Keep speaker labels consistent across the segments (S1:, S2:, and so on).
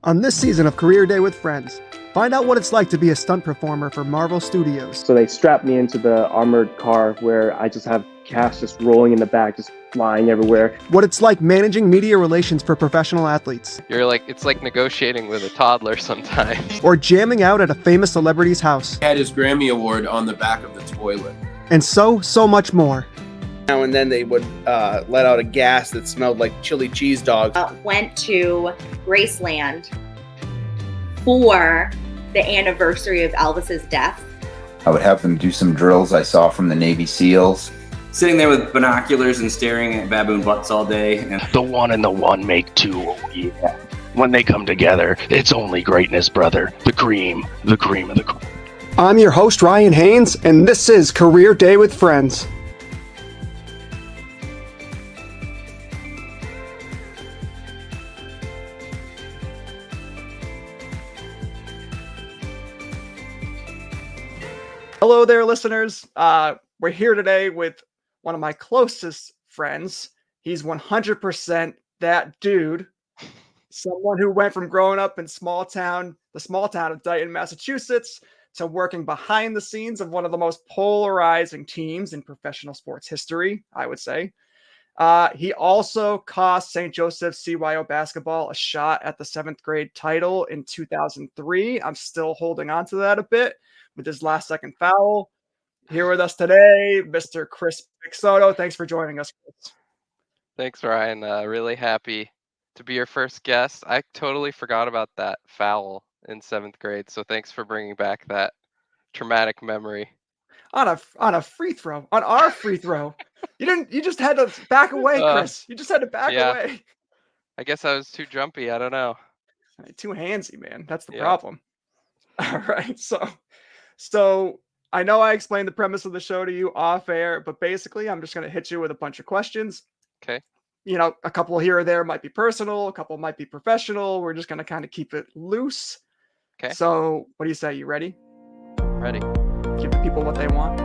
S1: On this season of Career Day with Friends, find out what it's like to be a stunt performer for Marvel Studios.
S2: So they strapped me into the armored car where I just have cash just rolling in the back, just flying everywhere.
S1: What it's like managing media relations for professional athletes.
S3: It's like negotiating with a toddler sometimes.
S1: Or jamming out at a famous celebrity's house.
S4: He had his Grammy Award on the back of the toilet.
S1: And so much more.
S5: Now and then they would let out a gas that smelled like chili cheese dogs.
S6: Went to Graceland for the anniversary of Elvis's death.
S7: I would have them do some drills I saw from the Navy SEALs.
S8: Sitting there with binoculars and staring at baboon butts all day. And
S9: the one and the one make two. Oh, yeah. When they come together, it's only greatness, brother. The cream of the cream.
S1: I'm your host, Ryan Haynes, and this is Career Day with Friends. Hello there, listeners. We're here today with one of my closest friends. He's 100% that dude. Someone who went from growing up in the small town of Dayton, Massachusetts, to working behind the scenes of one of the most polarizing teams in professional sports history, I would say. He also cost St. Joseph's CYO basketball a shot at the 7th grade title in 2003. I'm still holding on to that a bit with his last second foul. Here with us today, Mr. Chris Peixoto. Thanks for joining us, Chris.
S3: Thanks, Ryan. Really happy to be your first guest. I totally forgot about that foul in 7th grade, so thanks for bringing back that traumatic memory.
S1: On a free throw, on our free throw. You just had to back away, Chris. You just had to back away.
S3: I guess I was too jumpy. I don't know.
S1: Too handsy, man. That's the problem. All right, so I know I explained the premise of the show to you off air, but basically I'm just going to hit you with a bunch of questions.
S3: Okay.
S1: You know, a couple here or there might be personal, a couple might be professional. We're just going to kind of keep it loose.
S3: Okay.
S1: So what do you say? You ready?
S3: Ready.
S1: Give the people what they want?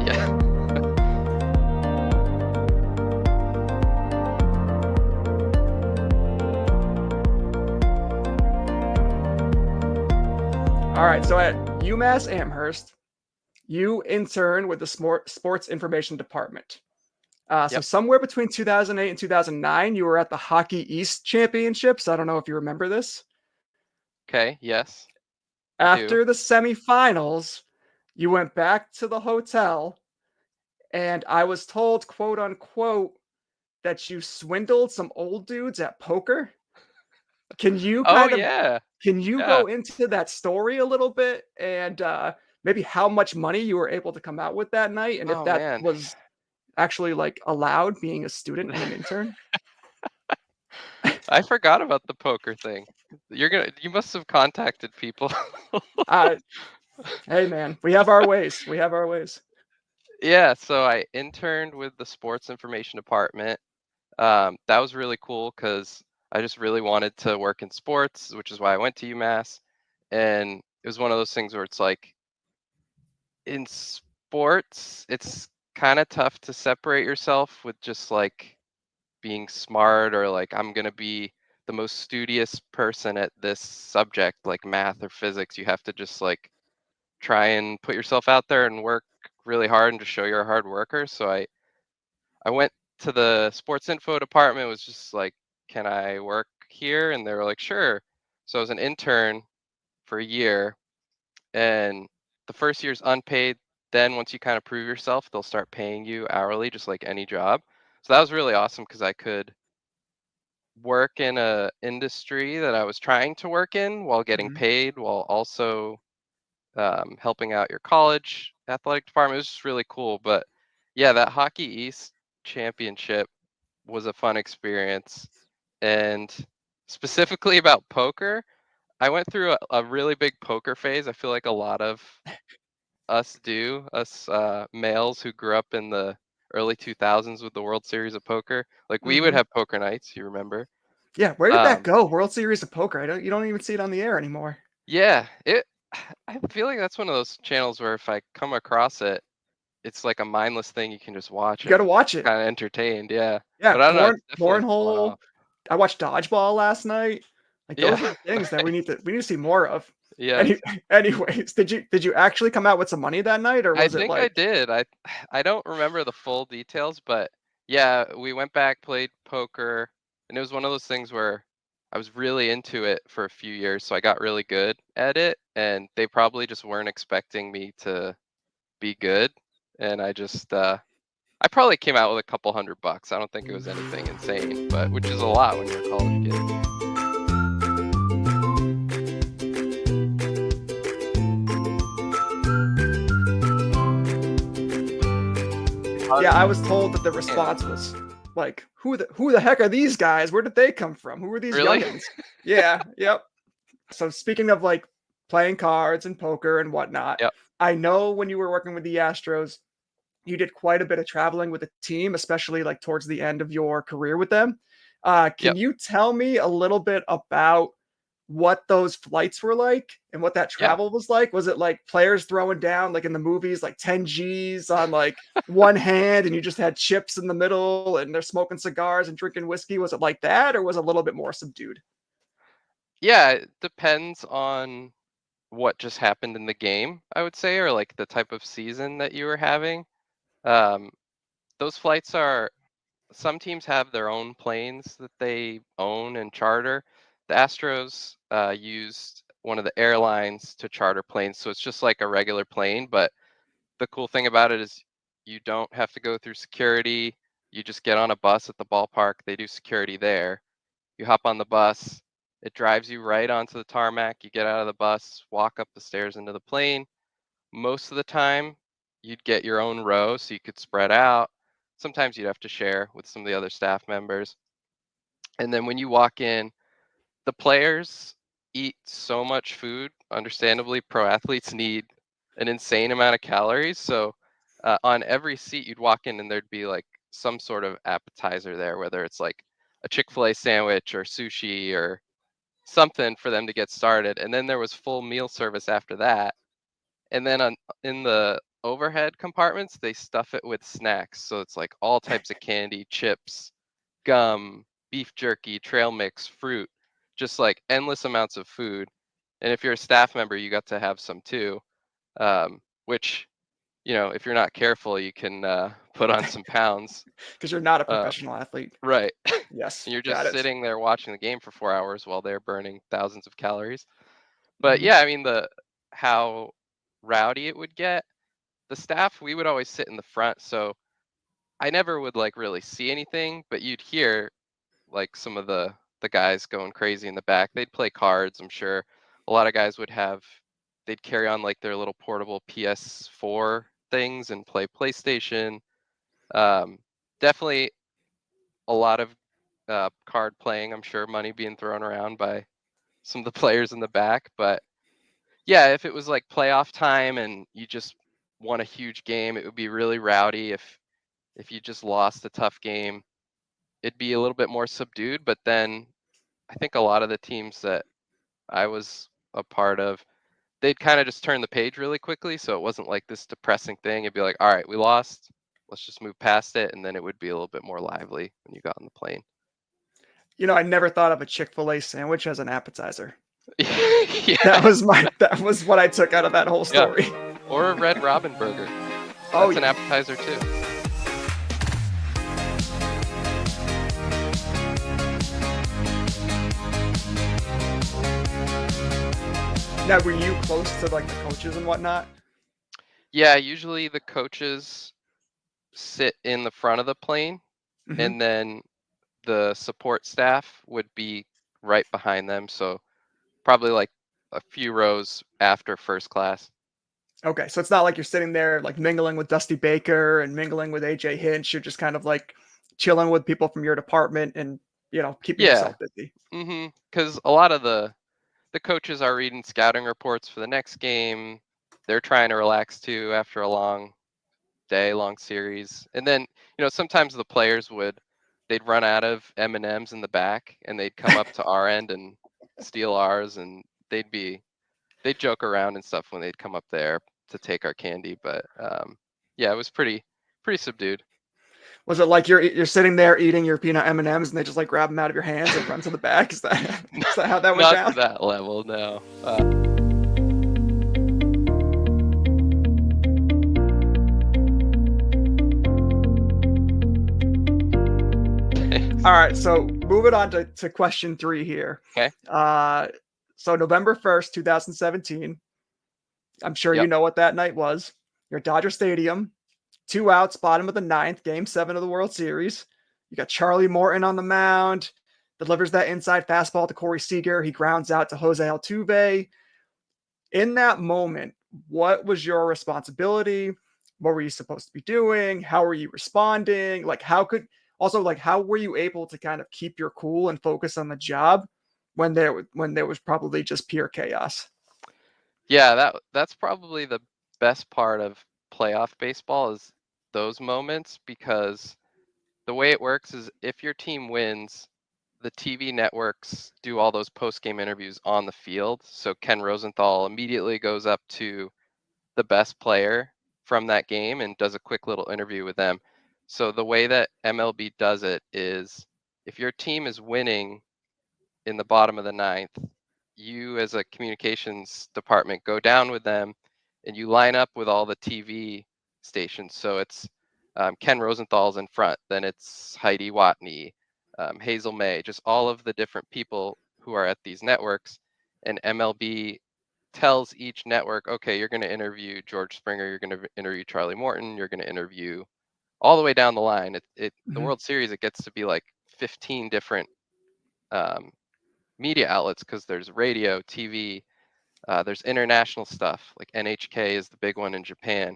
S3: Yeah.
S1: All right, so at UMass Amherst, you intern with the Sports Information Department. So somewhere between 2008 and 2009, you were at the Hockey East Championships. I don't know if you remember this.
S3: Okay, yes.
S1: After the semifinals, you went back to the hotel, and I was told, quote unquote, that you swindled some old dudes at poker. Can you go into that story a little bit and maybe how much money you were able to come out with that night, and if that was actually like allowed being a student and an intern?
S3: I forgot about the poker thing. You must have contacted people.
S1: Hey man, we have our ways.
S3: Yeah, so I interned with the Sports Information Department. That was really cool because I just really wanted to work in sports, which is why I went to UMass. And it was one of those things where it's like, in sports, it's kind of tough to separate yourself with just like being smart or like, I'm going to be the most studious person at this subject, like math or physics. You have to just like try and put yourself out there and work really hard and just show you're a hard worker. So I went to the sports info department, was just like, can I work here? And they were like, sure. So I was an intern for a year, and the first year's unpaid. Then once you kind of prove yourself, they'll start paying you hourly, just like any job. So that was really awesome because I could work in a industry that I was trying to work in while getting paid, while also helping out your college athletic department. It was just really cool. But yeah, that Hockey East Championship was a fun experience. And specifically about poker, I went through a really big poker phase. I feel like a lot of us males who grew up in the early 2000s with the World Series of Poker. Like we would have poker nights, you remember?
S1: Yeah, where did that go? World Series of Poker. You don't even see it on the air anymore.
S3: Yeah, I feel like that's one of those channels where if I come across it, it's like a mindless thing you can just watch.
S1: You got to watch it.
S3: Kind of entertained, yeah.
S1: Yeah,
S3: but I don't know.
S1: Cornhole. I watched Dodgeball last night. Like
S3: Yeah.
S1: those are the things that we need to see more of.
S3: Yeah.
S1: Anyways, did you actually come out with some money that night, or
S3: I
S1: was it
S3: think I
S1: like
S3: did. I don't remember the full details, but yeah, we went back, played poker, and it was one of those things where I was really into it for a few years, so I got really good at it, and they probably just weren't expecting me to be good, and I probably came out with a couple $100. I don't think it was anything insane, but which is a lot when you're a college kid.
S1: yeah, I was told that the response was like, who the heck are these guys? Where did they come from? Who are these
S3: Really?
S1: youngins? Yeah, yep. So speaking of like playing cards and poker and whatnot,
S3: Yep.
S1: I know when you were working with the Astros, you did quite a bit of traveling with the team, especially like towards the end of your career with them. Can
S3: Yep.
S1: you tell me a little bit about what those flights were like and what that
S3: Yeah.
S1: travel was like? Was it like players throwing down like in the movies, like 10 G's on like one hand and you just had chips in the middle and they're smoking cigars and drinking whiskey? Was it like that or was it a little bit more subdued?
S3: Yeah, it depends on what just happened in the game, I would say, or like the type of season that you were having. Um, those flights are some teams have their own planes that they own and charter. The Astros used one of the airlines to charter planes, so it's just like a regular plane. But the cool thing about it is you don't have to go through security. You just get on a bus at the ballpark. They do security there. You hop on the bus. It drives you right onto the tarmac. You get out of the bus, walk up the stairs into the plane. Most of the time, you'd get your own row so you could spread out. Sometimes you'd have to share with some of the other staff members. And then when you walk in, the players eat so much food. Understandably, pro athletes need an insane amount of calories. So on every seat, you'd walk in and there'd be like some sort of appetizer there, whether it's like a Chick-fil-A sandwich or sushi or something for them to get started. And then there was full meal service after that. And then in the overhead compartments, they stuff it with snacks. So it's like all types of candy, chips, gum, beef jerky, trail mix, fruit, just like endless amounts of food. And if you're a staff member, you got to have some too, which, if you're not careful, you can put on some pounds.
S1: Because you're not a
S3: Uh,
S1: professional athlete.
S3: right.
S1: Yes,
S3: And you're
S1: got
S3: just
S1: it.
S3: sitting there watching the game for 4 hours while they're burning thousands of calories. But
S1: Mhm.
S3: yeah, I mean, how rowdy it would get. The staff, we would always sit in the front, so I never would like really see anything, but you'd hear like some of the guys going crazy in the back. They'd play cards, I'm sure. A lot of guys they'd carry on like their little portable PS4 things and play PlayStation. Definitely a lot of card playing, I'm sure, money being thrown around by some of the players in the back. But yeah, if it was like playoff time and you just won a huge game, it would be really rowdy. If you just lost a tough game, it'd be a little bit more subdued. But then I think a lot of the teams that I was a part of, they'd kind of just turn the page really quickly. So it wasn't like this depressing thing. It'd be like, all right, we lost. Let's just move past it. And then it would be a little bit more lively when you got on the plane.
S1: I never thought of a Chick-fil-A sandwich as an appetizer.
S3: Yeah.
S1: That was what I took out of that whole
S3: Yeah.
S1: story.
S3: Or a Red Robin burger.
S1: Oh,
S3: That's an appetizer too.
S1: now were you close to like the coaches and whatnot?
S3: Yeah, usually the coaches sit in the front of the plane,
S1: Mhm.
S3: and then the support staff would be right behind them. So probably like a few rows after first class.
S1: Okay, so it's not like you're sitting there like mingling with Dusty Baker and mingling with AJ Hinch. You're just kind of like chilling with people from your department and keeping
S3: Yeah.
S1: yourself busy.
S3: Because a lot of the coaches are reading scouting reports for the next game. They're trying to relax too after a long day, long series. And then, sometimes the players they'd run out of M&Ms in the back and they'd come up to our end and steal ours, and they'd joke around and stuff when they'd come up there to take our candy. But yeah, it was pretty subdued.
S1: Was it like you're sitting there eating your peanut M&Ms and they just like grab them out of your hands and run to the back? Is that how that went
S3: Not
S1: down?
S3: to that level, no.
S1: All right, so moving on to question 3 here.
S3: Okay.
S1: So November 1st, 2017. I'm sure you
S3: Yep.
S1: know what that night was. You're at Dodger Stadium, 2 outs, bottom of the 9th, Game 7 of the World Series. You got Charlie Morton on the mound, delivers that inside fastball to Corey Seager. He grounds out to Jose Altuve. In that moment, what was your responsibility? What were you supposed to be doing? How were you responding? Like, how were you able to kind of keep your cool and focus on the job when there was probably just pure chaos?
S3: Yeah, that's probably the best part of playoff baseball is those moments, because the way it works is if your team wins, the TV networks do all those post-game interviews on the field. So Ken Rosenthal immediately goes up to the best player from that game and does a quick little interview with them. So the way that MLB does it is if your team is winning in the bottom of the 9th, you as a communications department go down with them and you line up with all the TV stations. So it's Ken Rosenthal's in front, then it's Heidi Watney, Hazel May, just all of the different people who are at these networks. And MLB tells each network, okay, you're going to interview George Springer, you're going to interview Charlie Morton, you're going to interview all the way down the line. The World Series, it gets to be like 15 different media outlets, because there's radio, TV, there's international stuff, like NHK is the big one in Japan.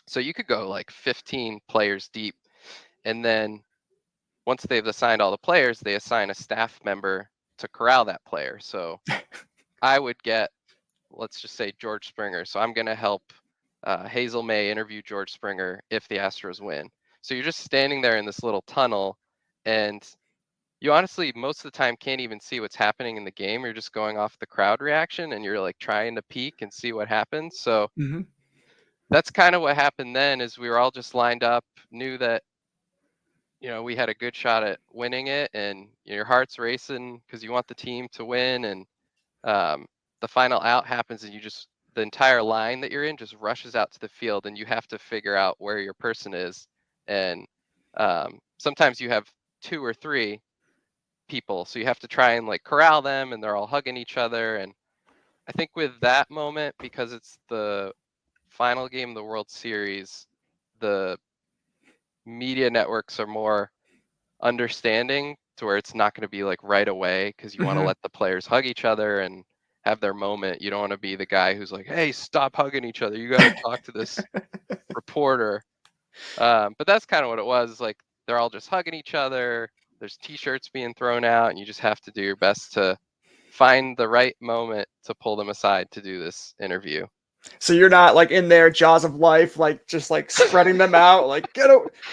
S3: So you could go like 15 players deep, and then once they've assigned all the players, they assign a staff member to corral that player. So I would get, let's just say, George Springer. So I'm going to help Hazel May interview George Springer if the Astros win. So you're just standing there in this little tunnel, and you honestly most of the time can't even see what's happening in the game. You're just going off the crowd reaction, and you're like trying to peek and see what happens. So that's kind of what happened then, is we were all just lined up, knew that, we had a good shot at winning it, and your heart's racing because you want the team to win. And the final out happens, and the entire line that you're in just rushes out to the field, and you have to figure out where your person is. And sometimes you have 2 or 3 people, so you have to try and like corral them, and they're all hugging each other. And I think with that moment, because it's the final game of the World Series, the media networks are more understanding to where it's not going to be like right away, because you want to let the players hug each other and have their moment. You don't want to be the guy who's like, hey, stop hugging each other, you got to talk to this reporter. But that's kind of what it was. Like, they're all just hugging each other, there's t-shirts being thrown out, and you just have to do your best to find the right moment to pull them aside to do this interview.
S1: So you're not like in their jaws of life, like just like spreading them out, like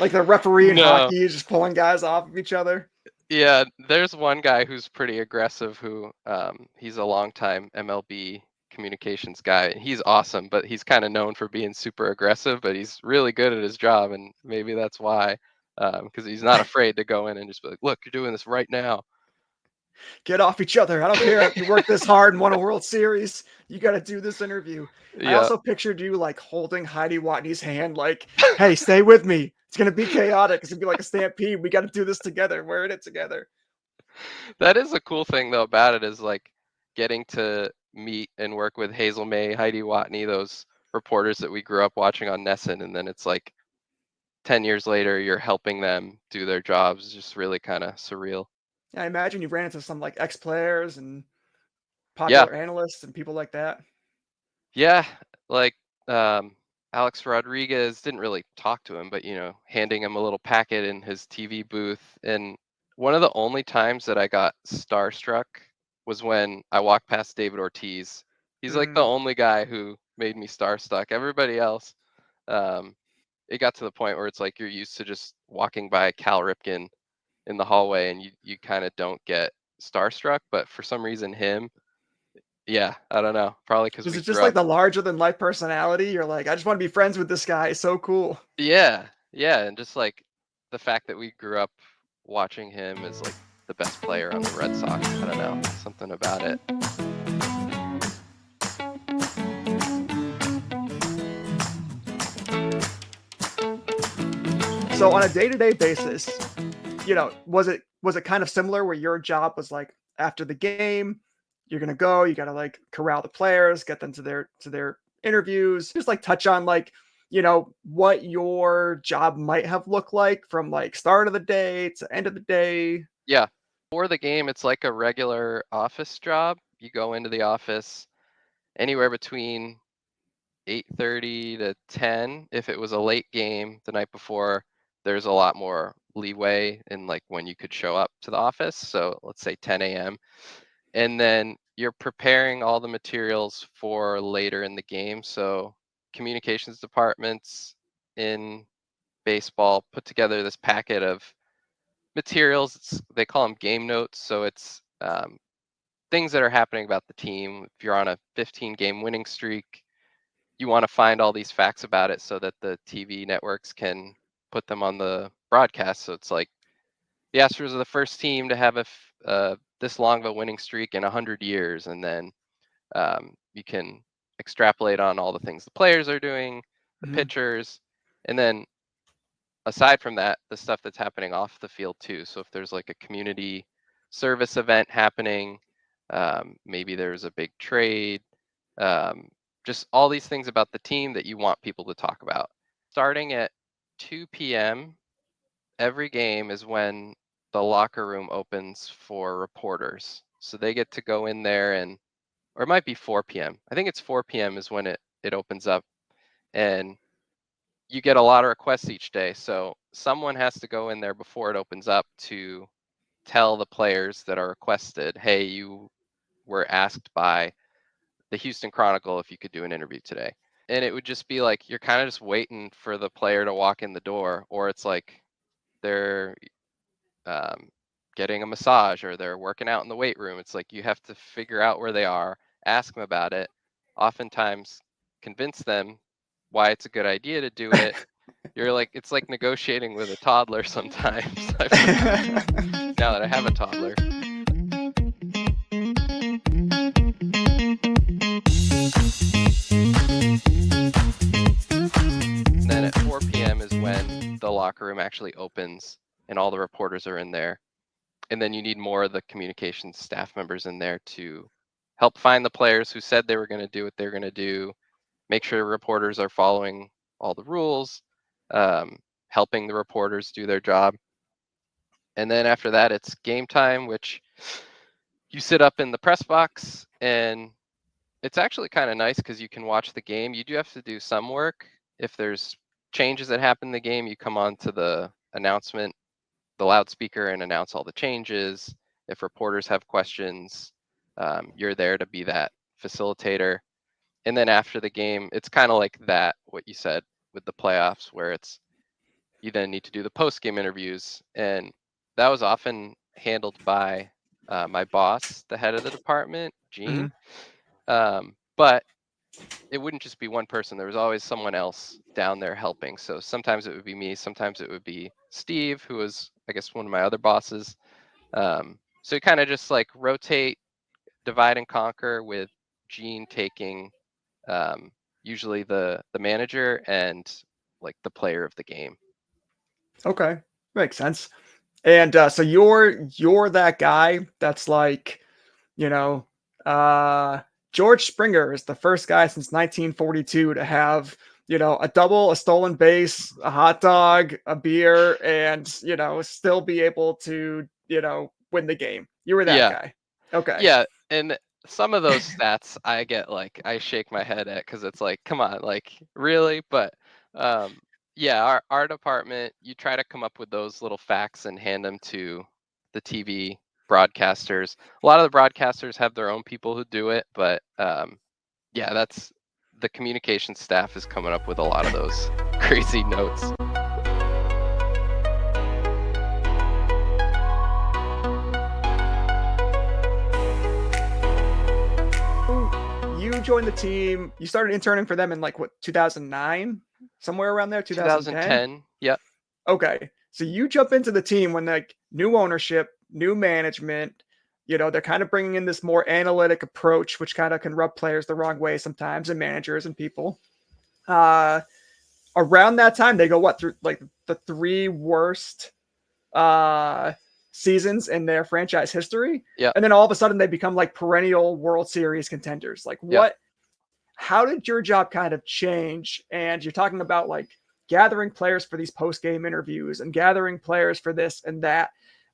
S1: like the referee in hockey is just pulling guys off of each other.
S3: Yeah, there's one guy who's pretty aggressive who he's a longtime MLB communications guy. He's awesome, but he's kind of known for being super aggressive, but he's really good at his job, and maybe that's why, because he's not afraid to go in and just be like, look, you're doing this right now.
S1: Get off each other. I don't care if you work this hard and won a World Series. You got to do this interview. I also pictured you like holding Heidi Watney's hand, like, hey, stay with me. It's going to be chaotic. It's going to be like a stampede. We got to do this together. We're in it together.
S3: That is a cool thing, though, about it, is like getting to meet and work with Hazel May, Heidi Watney, those reporters that we grew up watching on Nesson. And then it's like 10 years later, you're helping them do their jobs. It's just really kind of surreal.
S1: I imagine you ran into some like ex-players and popular analysts and people like that.
S3: Yeah, like Alex Rodriguez, didn't really talk to him, but handing him a little packet in his TV booth. And one of the only times that I got starstruck was when I walked past David Ortiz. He's like the only guy who made me starstruck. Everybody else, it got to the point where it's like you're used to just walking by Cal Ripken in the hallway, and you kind of don't get starstruck. But for some reason, him, yeah, I don't know. Probably because
S1: it's just like the larger than life personality. You're like, I just want to be friends with this guy. It's so cool.
S3: Yeah, and just like the fact that we grew up watching him as like the best player on the Red Sox. I don't know, something about it.
S1: So on a day-to-day basis, was it kind of similar where your job was like after the game, you're gonna go, you gotta like corral the players, get them to their interviews, just like touch on like, what your job might have looked like from like start of the day to end of the day.
S3: Yeah. For the game, it's like a regular office job. You go into the office anywhere between 8:30 to 10. If it was a late game the night before, there's a lot more leeway in like when you could show up to the office. So let's say 10 a.m. And then you're preparing all the materials for later in the game. So communications departments in baseball put together this packet of materials. They call them game notes. So it's things that are happening about the team. If you're on a 15-game winning streak, you want to find all these facts about it so that the TV networks can put them on the broadcast. So it's like the Astros are the first team to have this long of a winning streak in 100 years, and then you can extrapolate on all the things the players are doing, the pitchers, and then aside from that, the stuff that's happening off the field too. So if there's like a community service event happening, maybe there's a big trade, just all these things about the team that you want people to talk about. Starting at 2 p.m. every game is when the locker room opens for reporters. So they get to go in there or it might be 4 p.m. I think it's 4 p.m. is when it opens up, and you get a lot of requests each day. So someone has to go in there before it opens up to tell the players that are requested, hey, you were asked by the Houston Chronicle if you could do an interview today. And it would just be like, you're kind of just waiting for the player to walk in the door, or it's like they're getting a massage or they're working out in the weight room. It's like you have to figure out where they are, ask them about it, oftentimes convince them why it's a good idea to do it. It's like negotiating with a toddler sometimes. Now that I have a toddler. And then at 4 p.m. is when the locker room actually opens and all the reporters are in there. And then you need more of the communications staff members in there to help find the players who said they were going to do what they're going to do, make sure reporters are following all the rules, helping the reporters do their job. And then after that, it's game time, which you sit up in the press box, and it's actually kind of nice because you can watch the game. You do have to do some work. If there's changes that happen in the game, you come on to the announcement, the loudspeaker, and announce all the changes. If reporters have questions, you're there to be that facilitator. And then after the game, it's kind of like that, what you said with the playoffs, where you then need to do the post-game interviews. And that was often handled by my boss, the head of the department, Gene. But it wouldn't just be one person. There was always someone else down there helping. So sometimes it would be me. Sometimes it would be Steve, who was, I guess, one of my other bosses. So you kind of just like rotate, divide and conquer, with Gene taking usually the manager and like the player of the game.
S1: Okay, makes sense. And so you're that guy that's like, George Springer is the first guy since 1942 to have, a double, a stolen base, a hot dog, a beer, and, still be able to, win the game. You were that guy. Okay.
S3: Yeah. And some of those stats I get like, I shake my head at, because it's like, come on, like, really? But yeah, our department, you try to come up with those little facts and hand them to the TV broadcasters. A lot of the broadcasters have their own people who do it, but yeah, that's the communication staff is coming up with a lot of those crazy notes.
S1: You joined the team. You started interning for them in like what, 2009, somewhere around there, 2010.
S3: Yep.
S1: Okay. So you jump into the team when like new ownership, new management, they're kind of bringing in this more analytic approach, which kind of can rub players the wrong way sometimes, and managers and people. Around that time, they go through like the 3 worst seasons in their franchise history.
S3: Yeah.
S1: And then all of a sudden they become like perennial World Series contenders. Like how did your job kind of change? And you're talking about like gathering players for these post-game interviews and gathering players for this and that.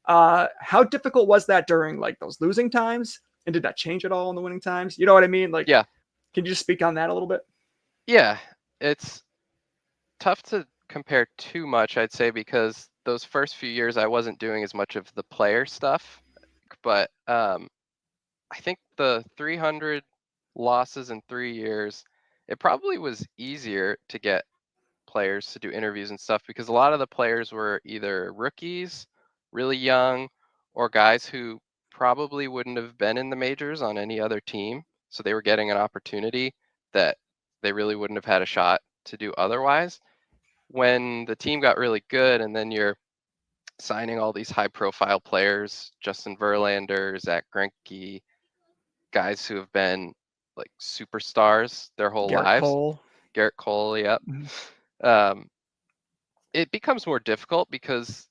S1: How difficult was that during like those losing times? And did that change at all in the winning times? You know what I mean? Like,
S3: Yeah.
S1: Can you just speak on that a little bit?
S3: Yeah, it's tough to compare too much, I'd say, because those first few years I wasn't doing as much of the player stuff. But I think the 300 losses in 3 years, it probably was easier to get players to do interviews and stuff because a lot of the players were either rookies, really young, or guys who probably wouldn't have been in the majors on any other team. So they were getting an opportunity that they really wouldn't have had a shot to do otherwise. When the team got really good and then you're signing all these high profile players, Justin Verlander, Zach Greinke, guys who have been like superstars their whole lives. Garrett Cole, yep.
S1: Mm-hmm.
S3: It becomes more difficult because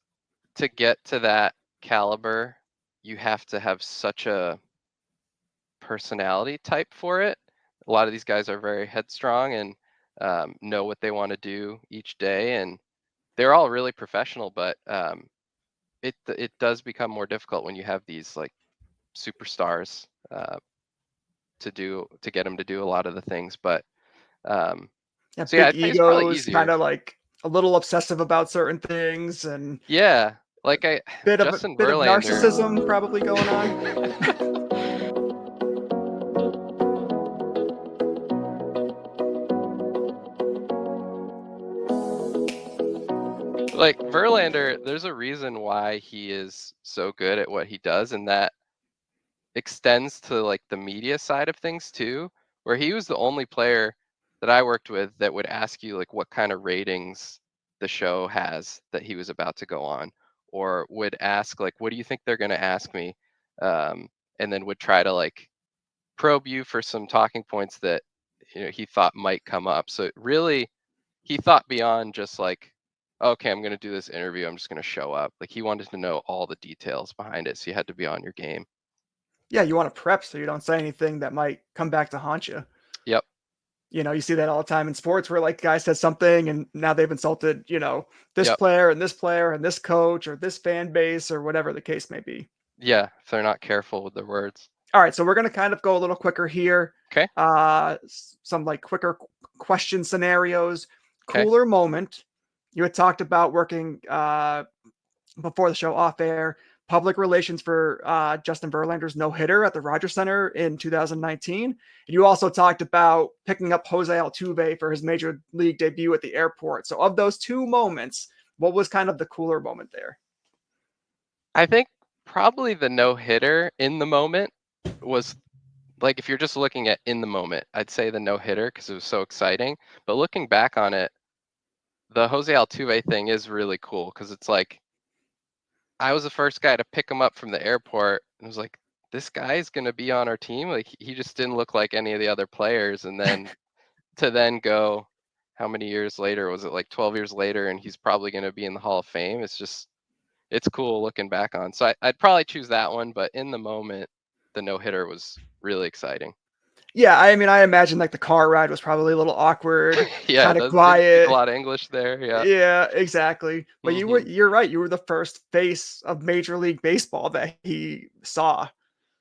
S3: to get to that caliber, you have to have such a personality type for it. A lot of these guys are very headstrong and know what they want to do each day, and they're all really professional. But it does become more difficult when you have these like superstars to get them to do a lot of the things. But
S1: Yeah,
S3: so yeah,
S1: big
S3: I'd say it's probably
S1: egos,
S3: easier.
S1: kind of like a little obsessive about certain things, and
S3: Yeah, like
S1: bit of
S3: Justin
S1: Verlander.
S3: Verlander.
S1: Narcissism probably going on.
S3: Like Verlander, there's a reason why he is so good at what he does, and that extends to like the media side of things too, where he was the only player that I worked with that would ask you like what kind of ratings the show has that he was about to go on, or would ask like, what do you think they're going to ask me? And then would try to like probe you for some talking points that he thought might come up. So really, he thought beyond just like, okay, I'm going to do this interview, I'm just going to show up. Like he wanted to know all the details behind it, so you had to be on your game.
S1: Yeah, you want to prep so you don't say anything that might come back to haunt you.
S3: Yep.
S1: You see that all the time in sports where like guy said something and now they've insulted, this player and this player and this coach or this fan base or whatever the case may be.
S3: Yeah, if they're not careful with their words.
S1: All right, so we're going to kind of go a little quicker here.
S3: Okay.
S1: Some like quicker question scenarios.
S3: Okay.
S1: Cooler moment. You had talked about working before the show off air, public relations for Justin Verlander's no-hitter at the Rogers Center in 2019. And you also talked about picking up Jose Altuve for his major league debut at the airport. So of those 2 moments, what was kind of the cooler moment there?
S3: I think probably the no-hitter in the moment was like, if you're just looking at in the moment, I'd say the no-hitter because it was so exciting. But looking back on it, the Jose Altuve thing is really cool because it's like, I was the first guy to pick him up from the airport and was like, this guy is going to be on our team. Like he just didn't look like any of the other players. And then to then go, how many years later, was it like 12 years later, and he's probably going to be in the Hall of Fame. It's cool looking back on. So I'd probably choose that one, but in the moment, the no-hitter was really exciting.
S1: Yeah, I mean, I imagine like the car ride was probably a little awkward,
S3: Yeah,
S1: kind of quiet.
S3: A lot of English there. Yeah.
S1: Yeah, exactly. But
S3: Mhm.
S1: you're right. You were the first face of Major League Baseball that he saw.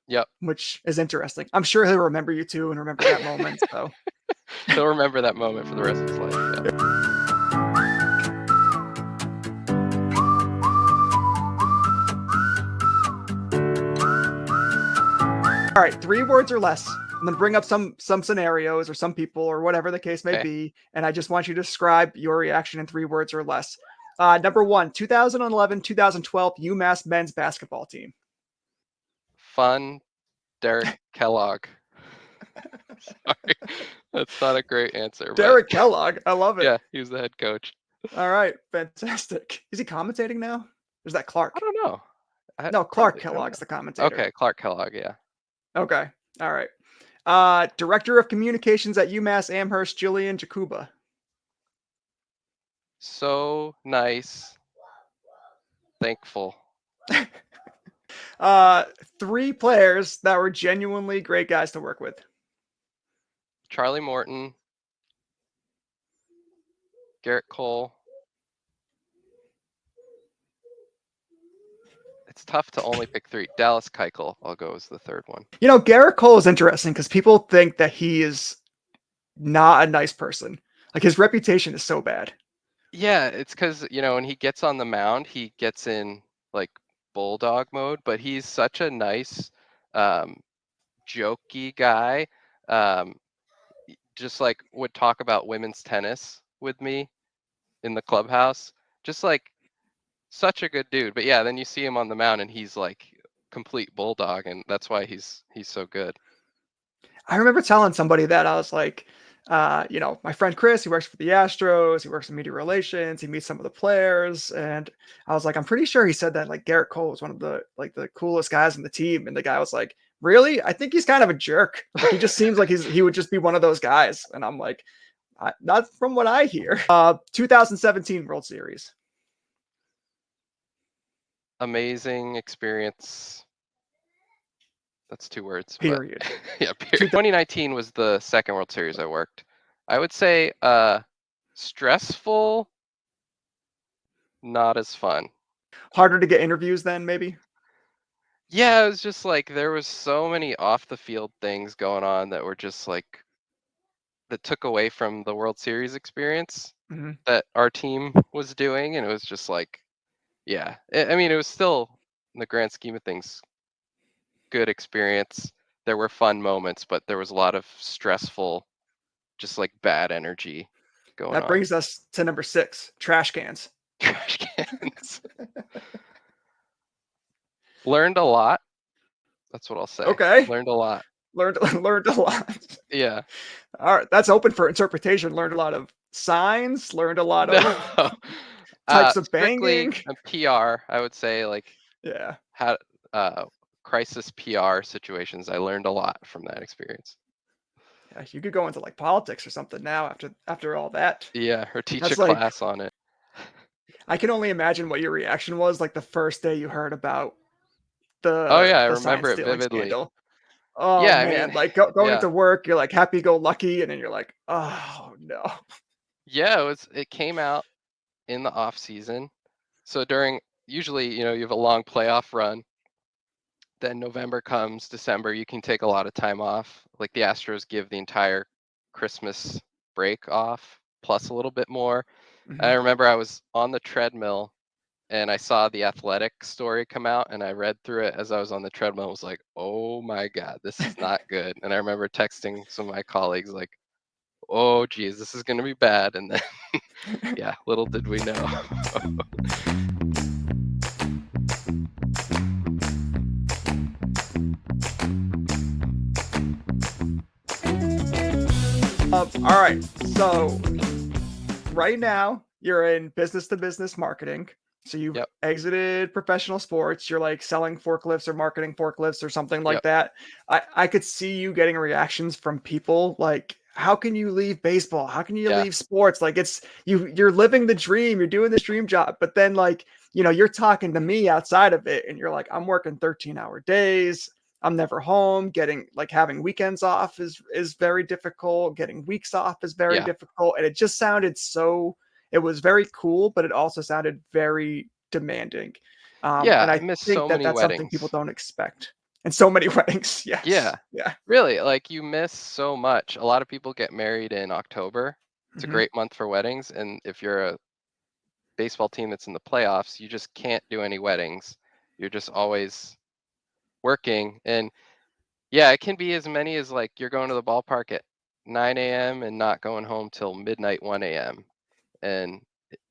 S3: Yep.
S1: Which is interesting. I'm sure he'll remember you too and remember that moment. So
S3: he'll remember that moment for the rest of his life. Yeah.
S1: All right, 3 words or less. I'm gonna bring up some scenarios or some people or whatever the case may be, and I just want you to describe your reaction in 3 words or less. Number 1, 2011-2012 UMass men's basketball team.
S3: Fun, Derek Kellogg. Sorry, that's not a great answer.
S1: Derek Kellogg, I love it.
S3: Yeah, he was the head coach.
S1: All right, fantastic. Is he commentating now? Or is that Clark?
S3: I don't know.
S1: No, Clark Kellogg's the commentator.
S3: Okay, Clark Kellogg, yeah.
S1: Okay. All right. Director of Communications at UMass Amherst, Jillian Jakuba.
S3: So nice. Thankful.
S1: 3 players that were genuinely great guys to work with.
S3: Charlie Morton, Garrett Cole. It's tough to only pick 3. Dallas Keuchel, I'll go as the third one.
S1: You know, Garrett Cole is interesting because people think that he is not a nice person. Like his reputation is so bad.
S3: Yeah, it's because, when he gets on the mound, he gets in like bulldog mode, but he's such a nice, jokey guy. Just like would talk about women's tennis with me in the clubhouse. Just like such a good dude. But yeah, then you see him on the mound and he's like complete bulldog, and that's why he's so good.
S1: I remember telling somebody that I was like, my friend Chris, he works for the Astros, he works in media relations, he meets some of the players, and I was like, I'm pretty sure he said that like Garrett Cole was one of the coolest guys in the team, and the guy was like, really? I think he's kind of a jerk. Like, he just seems like he would just be one of those guys, and I'm like, not from what I hear. 2017 World Series.
S3: Amazing experience. That's 2 words.
S1: Period.
S3: But, yeah, period. 2019 was the second World Series I worked. I would say stressful, not as fun.
S1: Harder to get interviews then, maybe?
S3: Yeah, it was just like there was so many off the field things going on that were just like that took away from the World Series experience that our team was doing, and it was just like, yeah. I mean, it was still in the grand scheme of things good experience. There were fun moments, but there was a lot of stressful, just like bad energy going on.
S1: That brings us to number 6, trash cans.
S3: Trash cans. Learned a lot. That's what I'll say.
S1: Okay.
S3: Learned a lot.
S1: Learned a lot.
S3: Yeah.
S1: All right, that's open for interpretation. Learned a lot of signs. Learned a lot of types of banging.
S3: PR, I would say, like
S1: how
S3: crisis PR situations. I learned a lot from that experience.
S1: Yeah, you could go into like politics or something now after all that.
S3: Yeah, or teach a class on it.
S1: I can only imagine what your reaction was like the first day you heard about the
S3: I remember it vividly.
S1: Scandal. Oh
S3: yeah,
S1: man,
S3: I mean,
S1: like going into work, you're like happy-go-lucky, and then you're like, oh no.
S3: Yeah, it came out in the off season. So usually, you have a long playoff run. Then November comes, December, you can take a lot of time off. Like the Astros give the entire Christmas break off, plus a little bit more. I remember I was on the treadmill and I saw the Athletic story come out, and I read through it as I was on the treadmill. I was like, oh my God, this is not good. And I remember texting some of my colleagues like, oh geez, this is going to be bad. And then, yeah, little did we know.
S1: All right, so right now you're in business-to-business marketing. So you've exited professional sports. You're like selling forklifts or marketing forklifts or something like that. I could see you getting reactions from people like, how can you leave baseball? How can you leave sports? Like you're living the dream. You're doing this dream job. But then like, you're talking to me outside of it and you're like, I'm working 13-hour days. I'm never home. Having weekends off is very difficult. Getting weeks off is very difficult. And it just sounded it was very cool, but it also sounded very demanding. And I
S3: miss
S1: think
S3: so
S1: that
S3: many
S1: that's
S3: weddings.
S1: something people don't expect. And so many weddings. Yes.
S3: Yeah. Really, like you miss so much. A lot of people get married in October. It's a great month for weddings. And if you're a baseball team that's in the playoffs, you just can't do any weddings. You're just always working. And yeah, it can be as many as like you're going to the ballpark at 9 a.m. and not going home till midnight, 1 a.m. And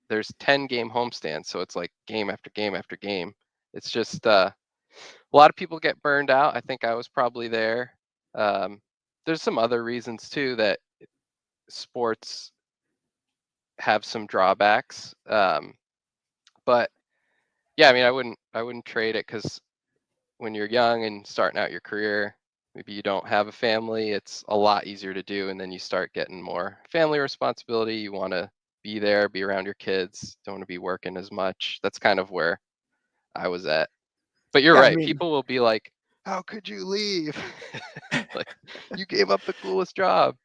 S3: there's 10 game homestands, so it's like game after game after game. It's just a lot of people get burned out. I think I was probably there. There's some other reasons too that sports have some drawbacks. But yeah, I mean, I wouldn't trade it, because when you're young and starting out your career, maybe you don't have a family, it's a lot easier to do. And then you start getting more family responsibility. You want to be there, be around your kids, don't want to be working as much. That's kind of where I was at. But you're
S1: Yeah, I
S3: right.
S1: mean-
S3: People will be like, how could you leave? Like, you gave up the coolest job.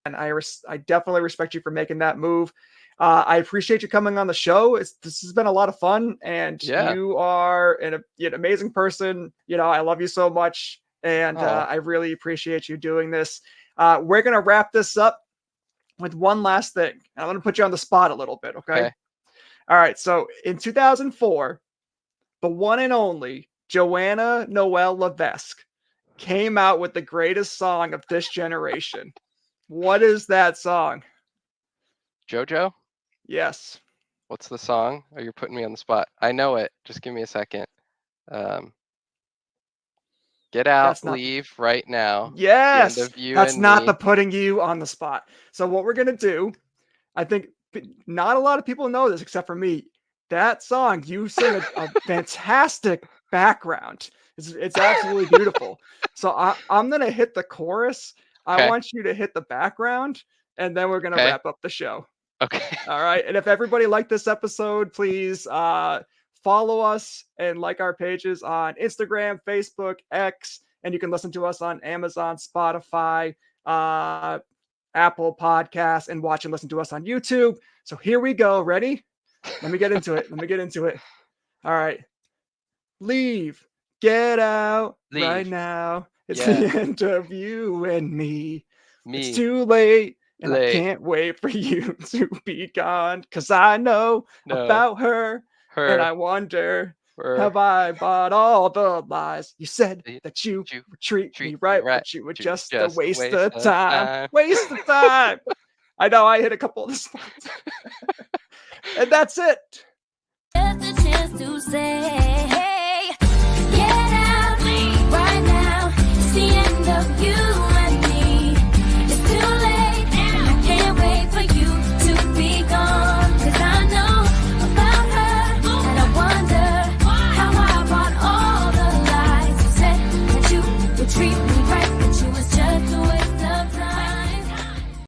S1: And I definitely respect you for making that move. I appreciate you coming on the show. This has been a lot of fun, and
S3: Yeah.
S1: you are an amazing person. I love you so much, and I really appreciate you doing this. We're gonna wrap this up with one last thing. I'm gonna put you on the spot a little bit, okay? All right. So in 2004, the one and only Joanna Noel Levesque came out with the greatest song of this generation. What is that song?
S3: JoJo?
S1: Yes.
S3: What's the song? Oh, you're putting me on the spot. I know it. Just give me a second. Get out, leave right now.
S1: Yes.
S3: The end of you
S1: That's
S3: and
S1: not
S3: me.
S1: the putting you on the spot. So what we're going to do, I think not a lot of people know this except for me. That song, you sing a fantastic background. It's absolutely beautiful. So I'm going to hit the chorus. I want you to hit the background, and then we're going to wrap up the show.
S3: Okay.
S1: All right. And if everybody liked this episode, please follow us and like our pages on Instagram, Facebook, X, and you can listen to us on Amazon, Spotify, Apple Podcasts, and watch and listen to us on YouTube. So here we go. Ready? Let me get into it. All right. Leave. Get out right now. It's the end of you and me. It's too late. And I can't wait for you to be gone, because I know about her. And I wonder, have I bought all the lies? You said that you would treat me right, but you were just a waste of time. Waste of time. I know I hit a couple of the spots. And that's it.
S10: Just a chance to say